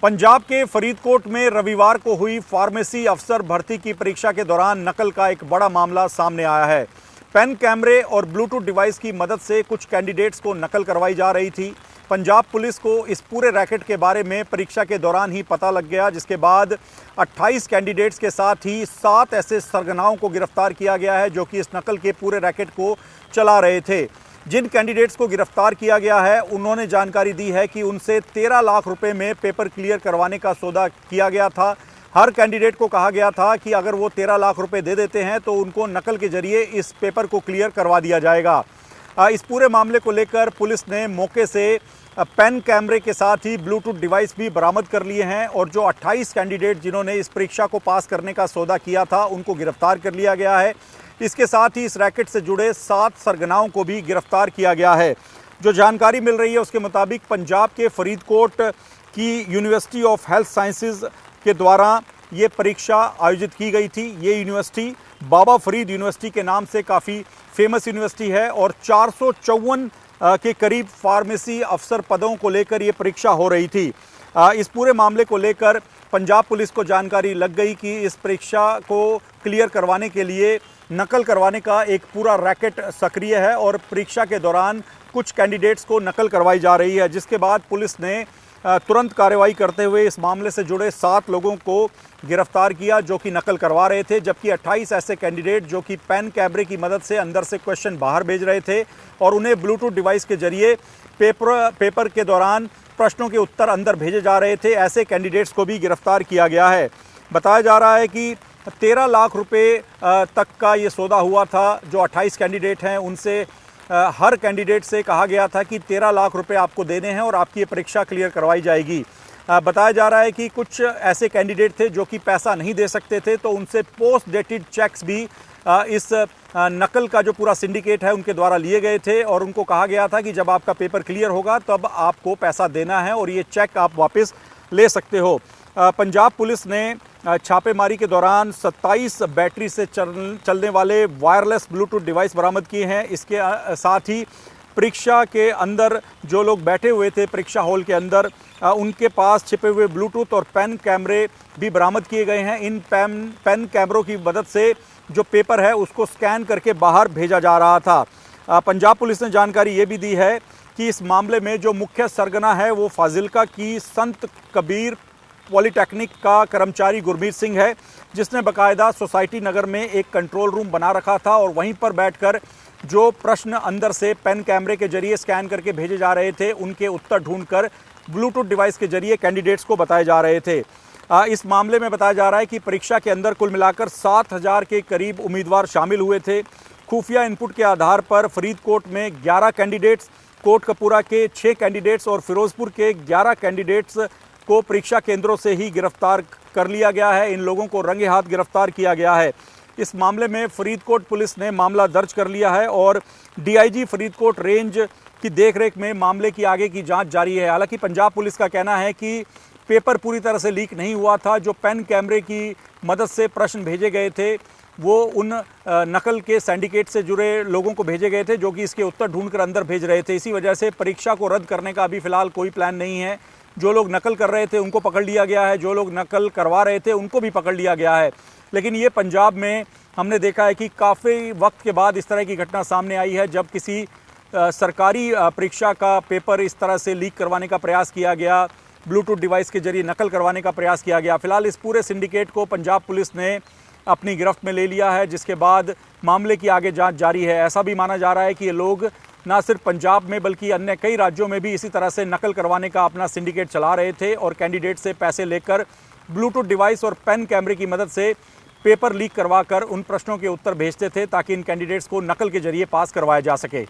पंजाब के फरीदकोट में रविवार को हुई फार्मेसी अफसर भर्ती की परीक्षा के दौरान नकल का एक बड़ा मामला सामने आया है। पेन कैमरे और ब्लूटूथ डिवाइस की मदद से कुछ कैंडिडेट्स को नकल करवाई जा रही थी। पंजाब पुलिस को इस पूरे रैकेट के बारे में परीक्षा के दौरान ही पता लग गया, जिसके बाद 28 कैंडिडेट्स के साथ ही 7 ऐसे सरगनाओं को गिरफ्तार किया गया है जो कि इस नकल के पूरे रैकेट को चला रहे थे। जिन कैंडिडेट्स को गिरफ्तार किया गया है उन्होंने जानकारी दी है कि उनसे 13 लाख रुपए में पेपर क्लियर करवाने का सौदा किया गया था। हर कैंडिडेट को कहा गया था कि अगर वो 13 लाख रुपए दे देते हैं तो उनको नकल के जरिए इस पेपर को क्लियर करवा दिया जाएगा। इस पूरे मामले को लेकर पुलिस ने मौके से पेन कैमरे के साथ ही ब्लूटूथ डिवाइस भी बरामद कर लिए हैं और जो 28 कैंडिडेट जिन्होंने इस परीक्षा को पास करने का सौदा किया था उनको गिरफ्तार कर लिया गया है। इसके साथ ही इस रैकेट से जुड़े 7 सरगनाओं को भी गिरफ्तार किया गया है। जो जानकारी मिल रही है उसके मुताबिक पंजाब के फरीदकोट की यूनिवर्सिटी ऑफ हेल्थ साइंसेज के द्वारा ये परीक्षा आयोजित की गई थी। ये यूनिवर्सिटी बाबा फरीद यूनिवर्सिटी के नाम से काफ़ी फेमस यूनिवर्सिटी है और 454 के करीब फार्मेसी अफसर पदों को लेकर ये परीक्षा हो रही थी। इस पूरे मामले को लेकर पंजाब पुलिस को जानकारी लग गई कि इस परीक्षा को क्लियर करवाने के लिए नकल करवाने का एक पूरा रैकेट सक्रिय है और परीक्षा के दौरान कुछ कैंडिडेट्स को नकल करवाई जा रही है, जिसके बाद पुलिस ने तुरंत कार्रवाई करते हुए इस मामले से जुड़े 7 लोगों को गिरफ्तार किया जो कि नकल करवा रहे थे, जबकि 28 ऐसे कैंडिडेट जो कि पेन कैमरे की मदद से अंदर से क्वेश्चन बाहर भेज रहे थे और उन्हें ब्लूटूथ डिवाइस के जरिए पेपर के दौरान प्रश्नों के उत्तर अंदर भेजे जा रहे थे, ऐसे कैंडिडेट्स को भी गिरफ्तार किया गया है। बताया जा रहा है कि 13 लाख रुपए तक का ये सौदा हुआ था। जो 28 कैंडिडेट हैं उनसे हर कैंडिडेट से कहा गया था कि 13 लाख रुपए आपको देने हैं और आपकी ये परीक्षा क्लियर करवाई जाएगी। बताया जा रहा है कि कुछ ऐसे कैंडिडेट थे जो कि पैसा नहीं दे सकते थे, तो उनसे पोस्ट डेटेड चेक्स भी इस नकल का जो पूरा सिंडिकेट है उनके द्वारा लिए गए थे और उनको कहा गया था कि जब आपका पेपर क्लियर होगा तब आपको पैसा देना है और ये चेक आप वापस ले सकते हो। पंजाब पुलिस ने छापेमारी के दौरान 27 बैटरी से चलने वाले वायरलेस ब्लूटूथ डिवाइस बरामद किए हैं। इसके साथ ही परीक्षा के अंदर जो लोग बैठे हुए थे परीक्षा हॉल के अंदर, उनके पास छिपे हुए ब्लूटूथ और पेन कैमरे भी बरामद किए गए हैं। इन पेन कैमरों की मदद से जो पेपर है उसको स्कैन करके बाहर भेजा जा रहा था। पंजाब पुलिस ने जानकारी ये भी दी है कि इस मामले में जो मुख्य सरगना है वो फाजिल्का की संत कबीर पॉलीटेक्निक का कर्मचारी गुरमीत सिंह है, जिसने बाकायदा सोसाइटी नगर में एक कंट्रोल रूम बना रखा था और वहीं पर बैठकर जो प्रश्न अंदर से पेन कैमरे के जरिए स्कैन करके भेजे जा रहे थे उनके उत्तर ढूंढकर ब्लूटूथ डिवाइस के जरिए कैंडिडेट्स को बताए जा रहे थे। इस मामले में बताया जा रहा है कि परीक्षा के अंदर कुल मिलाकर 7,000 के करीब उम्मीदवार शामिल हुए थे। खुफिया इनपुट के आधार पर फरीदकोट में 11 कैंडिडेट्स, कोटकपूरा के 6 कैंडिडेट्स और फिरोजपुर के 11 कैंडिडेट्स को परीक्षा केंद्रों से ही गिरफ्तार कर लिया गया है। इन लोगों को रंगे हाथ गिरफ्तार किया गया है। इस मामले में फरीदकोट पुलिस ने मामला दर्ज कर लिया है और डीआईजी फरीदकोट रेंज की देखरेख में मामले की आगे की जांच जारी है। हालांकि पंजाब पुलिस का कहना है कि पेपर पूरी तरह से लीक नहीं हुआ था। जो पेन कैमरे की मदद से प्रश्न भेजे गए थे वो उन नकल के सिंडिकेट से जुड़े लोगों को भेजे गए थे जो कि इसके उत्तर ढूंढकर अंदर भेज रहे थे। इसी वजह से परीक्षा को रद्द करने का अभी फिलहाल कोई प्लान नहीं है। जो लोग नकल कर रहे थे उनको पकड़ लिया गया है, जो लोग नकल करवा रहे थे उनको भी पकड़ लिया गया है। लेकिन ये पंजाब में हमने देखा है कि काफ़ी वक्त के बाद इस तरह की घटना सामने आई है जब किसी सरकारी परीक्षा का पेपर इस तरह से लीक करवाने का प्रयास किया गया, ब्लूटूथ डिवाइस के जरिए नकल करवाने का प्रयास किया गया। फिलहाल इस पूरे सिंडिकेट को पंजाब पुलिस ने अपनी गिरफ्त में ले लिया है, जिसके बाद मामले की आगे जांच जारी है। ऐसा भी माना जा रहा है कि ये लोग ना सिर्फ पंजाब में बल्कि अन्य कई राज्यों में भी इसी तरह से नकल करवाने का अपना सिंडिकेट चला रहे थे और कैंडिडेट से पैसे लेकर ब्लूटूथ डिवाइस और पेन कैमरे की मदद से पेपर लीक करवाकर उन प्रश्नों के उत्तर भेजते थे ताकि इन कैंडिडेट्स को नकल के जरिए पास करवाया जा सके।